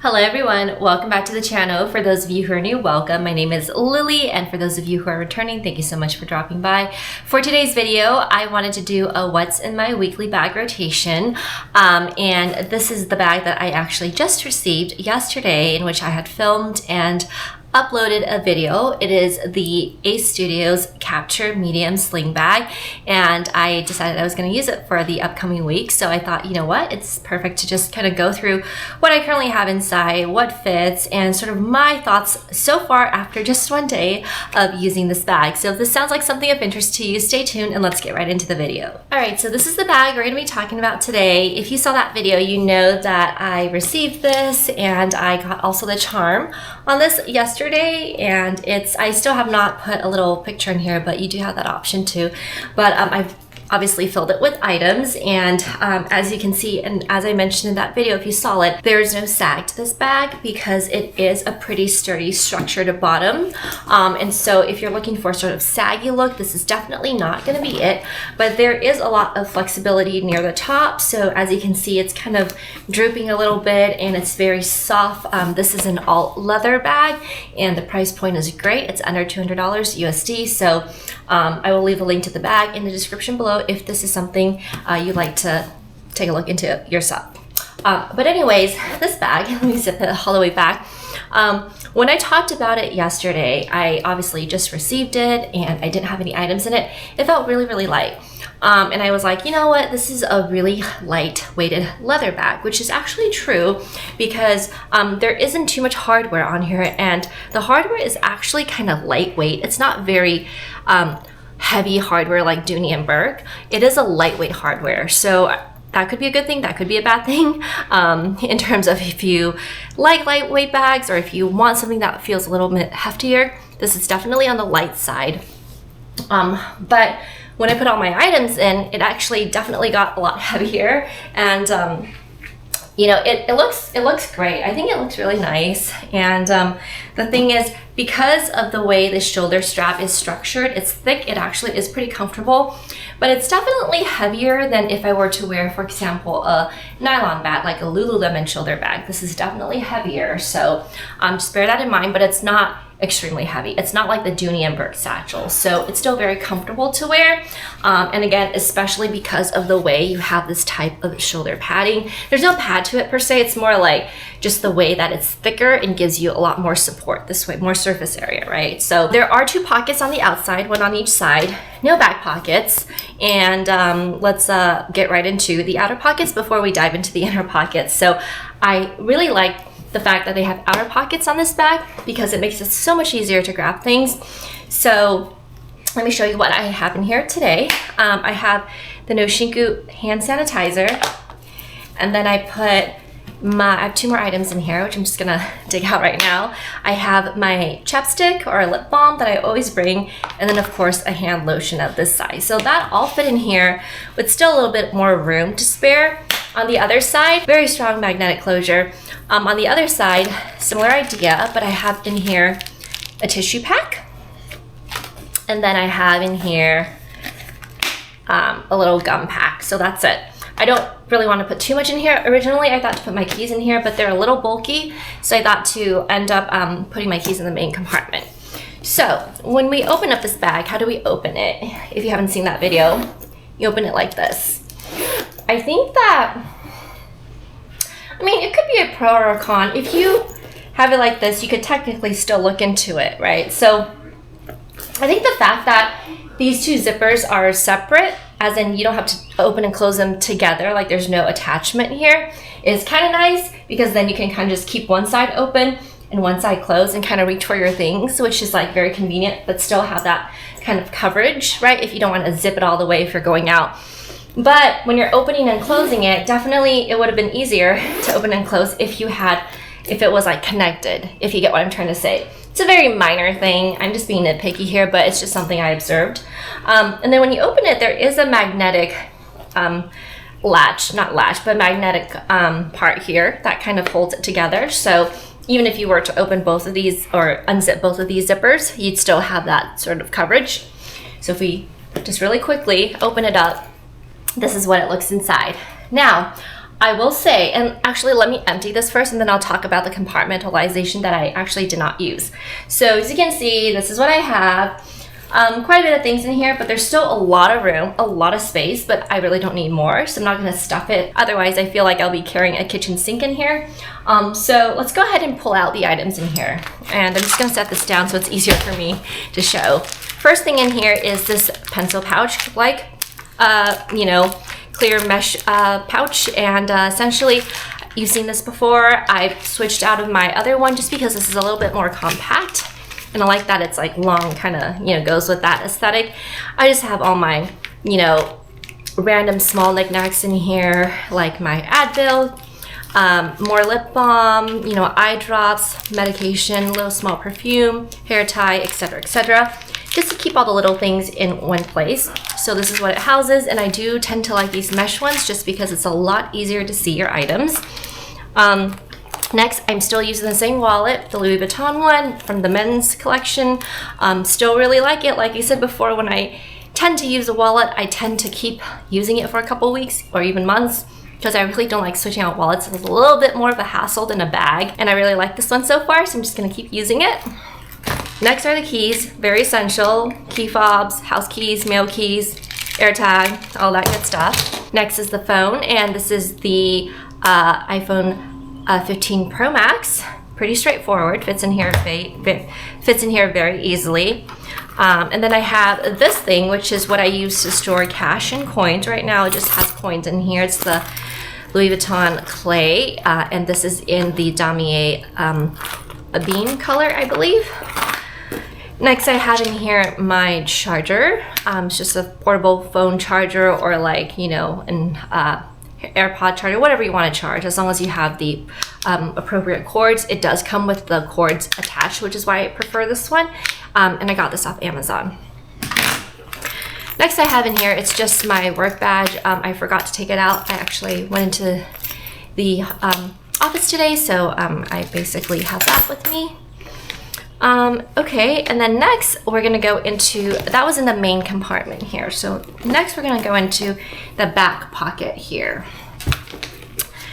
Hello everyone, welcome back to the channel. For those of you who are new, welcome. My name is Lily, and for those of you who are returning, thank you so much for dropping by. For today's video, I wanted to do a what's in my weekly bag rotation, and this is the bag that I actually just received yesterday, in which I had filmed and uploaded a video. It is the Aest Studios Capture Medium Sling bag, and I decided I was going to use it for the upcoming week. So I thought, you know what, it's perfect to just kind of go through what I currently have inside, what fits, and sort of my thoughts so far after just one day of using this bag. So if this sounds like something of interest to you, stay tuned and let's get right into the video. All right, so this is the bag we're going to be talking about today. If you saw that video, you know that I received this and I got also the charm on this yesterday, and I still have not put a little picture in here, but you do have that option too. But I've obviously filled it with items, and as you can see, and as I mentioned in that video, if you saw it, there is no sag to this bag because it is a pretty sturdy structured bottom, and so if you're looking for a sort of saggy look, this is definitely not going to be it. But there is a lot of flexibility near the top, so as you can see, it's kind of drooping a little bit and it's very soft. This is an all leather bag and the price point is great. It's under $200 USD, so I will leave a link to the bag in the description below if this is something you'd like to take a look into yourself. But anyways, this bag, let me zip it all the way back. When I talked about it yesterday, I obviously just received it and I didn't have any items in it. It felt really, really light. And I was like, you know what, this is a really light weighted leather bag, which is actually true because there isn't too much hardware on here, and the hardware is actually kind of lightweight. It's not very heavy hardware like Dooney and Burke. It is a lightweight hardware, so that could be a good thing, that could be a bad thing, in terms of if you like lightweight bags or if you want something that feels a little bit heftier. This is definitely on the light side, but when I put all my items in, it actually definitely got a lot heavier, and you know, it looks great. I think it looks really nice, and the thing is, because of the way the shoulder strap is structured, it's thick, it actually is pretty comfortable, but it's definitely heavier than if I were to wear, for example, a nylon bag, like a Lululemon shoulder bag. This is definitely heavier, so just bear that in mind, but it's not extremely heavy. It's not like the Dooney and Burke satchel, so it's still very comfortable to wear, and again, especially because of the way you have this type of shoulder padding. There's no pad to it per se, it's more like just the way that it's thicker and gives you a lot more support this way, more surface area, right? So there are two pockets on the outside, one on each side, no back pockets, and let's get right into the outer pockets before we dive into the inner pockets. So I really like the fact that they have outer pockets on this bag because it makes it so much easier to grab things. So let me show you what I have in here today. I have the Noshinku hand sanitizer, and then I have two more items in here, which I'm just gonna dig out right now. I have my chapstick or lip balm that I always bring, and then of course a hand lotion of this size. So that all fit in here with still a little bit more room to spare. On the other side, very strong magnetic closure. On the other side, similar idea, but I have in here a tissue pack, and then I have in here a little gum pack. So that's it. I don't really want to put too much in here. Originally, I thought to put my keys in here, but they're a little bulky, so I thought to end up putting my keys in the main compartment. So when we open up this bag, how do we open it? If you haven't seen that video, you open it like this. I think that, I mean, it could be a pro or a con. If you have it like this, you could technically still look into it, right? So I think the fact that these two zippers are separate, as in you don't have to open and close them together, like there's no attachment here, is kind of nice, because then you can kind of just keep one side open and one side closed and kind of reach for your things, which is like very convenient, but still have that kind of coverage, right? If you don't want to zip it all the way if you're going out. But when you're opening and closing it, definitely it would have been easier to open and close if it was like connected, if you get what I'm trying to say. It's a very minor thing. I'm just being nitpicky here, but it's just something I observed. And then when you open it, there is a magnetic magnetic part here that kind of holds it together. So even if you were to open both of these or unzip both of these zippers, you'd still have that sort of coverage. So if we just really quickly open it up, this is what it looks inside. Now, I will say, and actually let me empty this first and then I'll talk about the compartmentalization that I actually did not use. So as you can see, this is what I have. Quite a bit of things in here, but there's still a lot of room, a lot of space, but I really don't need more, so I'm not gonna stuff it. Otherwise, I feel like I'll be carrying a kitchen sink in here. So let's go ahead and pull out the items in here. And I'm just gonna set this down so it's easier for me to show. First thing in here is this pencil pouch, like, you know, clear mesh pouch. And essentially, you've seen this before. I've switched out of my other one just because this is a little bit more compact. And I like that it's like long, kind of, you know, goes with that aesthetic. I just have all my, you know, random small knickknacks in here, like my Advil, more lip balm, you know, eye drops, medication, little small perfume, hair tie, etc., just to keep all the little things in one place. So this is what it houses, and I do tend to like these mesh ones just because it's a lot easier to see your items. Next, I'm still using the same wallet, the Louis Vuitton one from the men's collection. Still really like it. Like I said before, when I tend to use a wallet, I tend to keep using it for a couple weeks or even months because I really don't like switching out wallets. It's a little bit more of a hassle than a bag, and I really like this one so far, so I'm just gonna keep using it. Next are the keys, very essential. Key fobs, house keys, mail keys, AirTag, all that good stuff. Next is the phone, and this is the iPhone 15 Pro Max. Pretty straightforward, fits in here very easily. And then I have this thing, which is what I use to store cash and coins. Right now it just has coins in here. It's the Louis Vuitton clay, and this is in the Damier a bean color, I believe. Next I have in here my charger. It's just a portable phone charger, or like, you know, an AirPod charger, whatever you want to charge, as long as you have the appropriate cords. It does come with the cords attached, which is why I prefer this one. And I got this off Amazon. Next I have in here, it's just my work badge. I forgot to take it out. I actually went into the office today, so I basically have that with me. Okay, and then next we're gonna go into, that was in the main compartment here. So next we're gonna go into the back pocket here.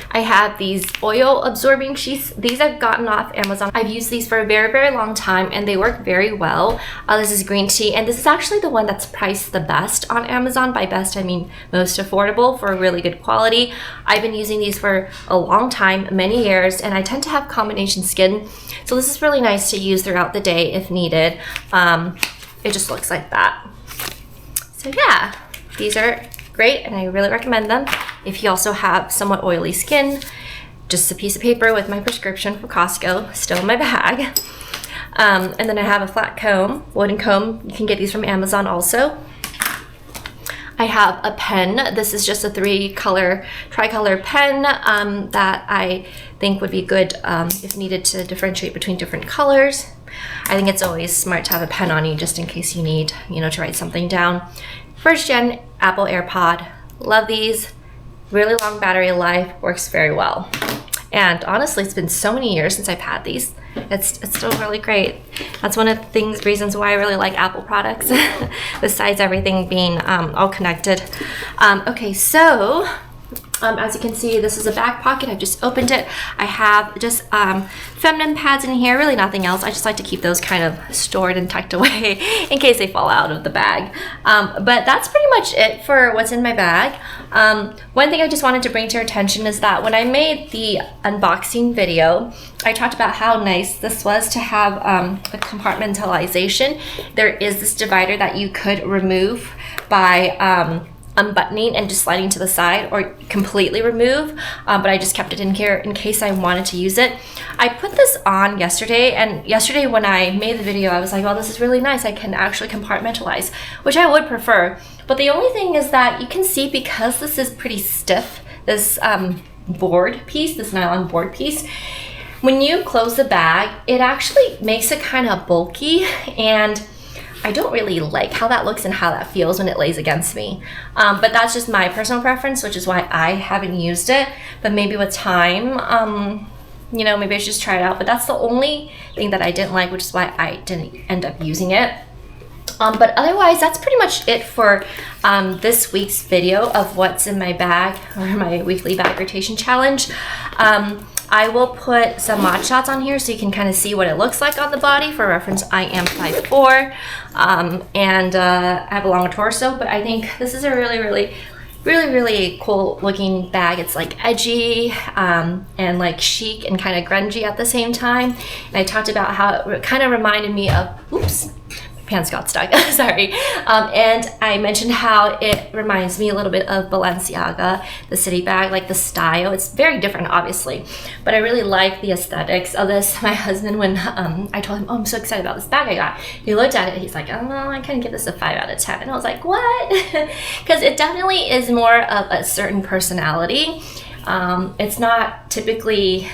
I have these oil absorbing sheets. These I've gotten off Amazon. I've used these for a very, very long time and they work very well. This is green tea, and this is actually the one that's priced the best on Amazon. By best, I mean most affordable for really good quality. I've been using these for a long time, many years, and I tend to have combination skin. So this is really nice to use throughout the day if needed. It just looks like that. So yeah, these are great and I really recommend them. If you also have somewhat oily skin, just a piece of paper with my prescription from Costco still in my bag. And then I have a flat comb, wooden comb. You can get these from Amazon also. I have a pen. This is just a tricolor pen that I think would be good if needed to differentiate between different colors. I think it's always smart to have a pen on you just in case you need, you know, to write something down. First gen Apple AirPod. Love these. Really long battery life, works very well. And honestly, it's been so many years since I've had these. It's still really great. That's one of the reasons why I really like Apple products, besides everything being all connected. Okay, so as you can see, this is a back pocket. I've just opened it. I have just feminine pads in here, really nothing else. I just like to keep those kind of stored and tucked away in case they fall out of the bag. But that's pretty much it for what's in my bag. One thing I just wanted to bring to your attention is that when I made the unboxing video, I talked about how nice this was to have the compartmentalization. There is this divider that you could remove by unbuttoning and just sliding to the side, or completely remove, but I just kept it in here in case I wanted to use it. I put this on yesterday, and yesterday when I made the video I was like, well, this is really nice, I can actually compartmentalize, which I would prefer. But the only thing is that you can see, because this is pretty stiff, this board piece, this nylon board piece, when you close the bag, it actually makes it kind of bulky, and I don't really like how that looks and how that feels when it lays against me. But that's just my personal preference, which is why I haven't used it. But maybe with time, you know, maybe I should just try it out. But that's the only thing that I didn't like, which is why I didn't end up using it. But otherwise, that's pretty much it for this week's video of what's in my bag, or my weekly bag rotation challenge. I will put some mod shots on here so you can kind of see what it looks like on the body. For reference, I am 5'4", and I have a long torso, but I think this is a really cool looking bag. It's like edgy and like chic and kind of grungy at the same time. And I talked about how it kind of reminded me of, oops, pants got stuck, sorry. And I mentioned how it reminds me a little bit of Balenciaga, the city bag, like the style. It's very different, obviously, but I really like the aesthetics of this. My husband, when I told him, oh, I'm so excited about this bag I got, he looked at it, he's like, oh, I kind of give this a 5 out of 10. And I was like, what? Because it definitely is more of a certain personality. It's not typically,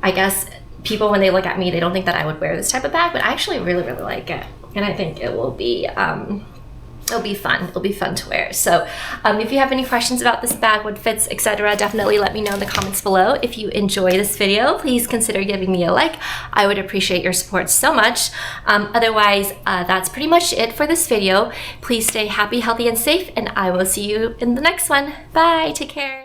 I guess, people, when they look at me, they don't think that I would wear this type of bag, but I actually really like it. And I think it will be, it'll be fun. It'll be fun to wear. So if you have any questions about this bag, what fits, etc., definitely let me know in the comments below. If you enjoy this video, please consider giving me a like. I would appreciate your support so much. Otherwise, that's pretty much it for this video. Please stay happy, healthy, and safe, and I will see you in the next one. Bye. Take care.